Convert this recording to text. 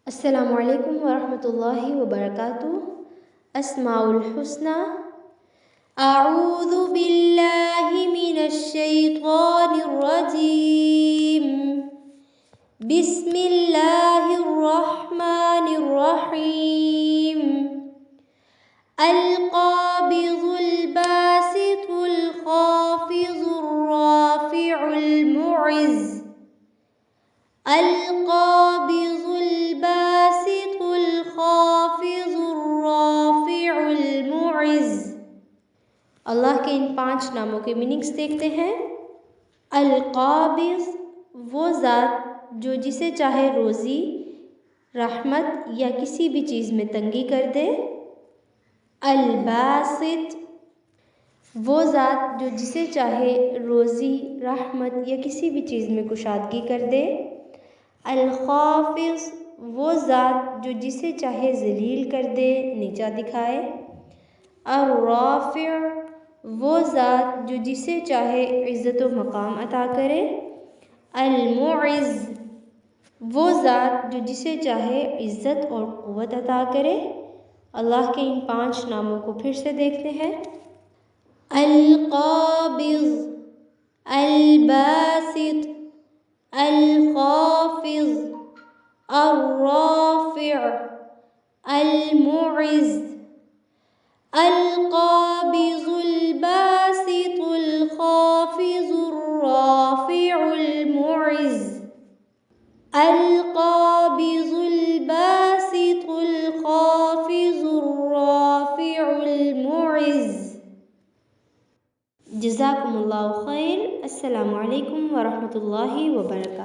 السلام علیکم ورحمۃ اللہ وبرکاتہ۔ اسماء الحسنى: اعوذ باللہ من الشیطان الرجیم، بسم اللہ الرحمن الرحیم۔ القابض الباسط الخافض الرافع المعز، القابض الباسط الخافض الرافع المعز۔ اللہ کے ان 5 ناموں کے میننگز دیکھتے ہیں۔ القابض، وہ ذات جو جسے چاہے روزی، رحمت یا کسی بھی چیز میں تنگی کر دے۔ الباسط، وہ ذات جو جسے چاہے روزی، رحمت یا کسی بھی چیز میں کشادگی کر دے۔ الخافض، وہ ذات جو جسے چاہے ذلیل کر دے، نیچا دکھائے۔ الرافع، وہ ذات جو جسے چاہے عزت و مقام عطا کرے۔ المعز، وہ ذات جو جسے چاہے عزت اور قوت عطا کرے۔ اللہ کے ان 5 ناموں کو پھر سے دیکھتے ہیں۔ القابض، الباسط، الخافض، الرافع، المعز۔ القابض الباسط الخافض الرافع المعز، القابض الباسط الخافض الرافع المعز۔ جزاکم اللہ خیر۔ السلام علیکم ورحمۃ اللہ وبرکاتہ۔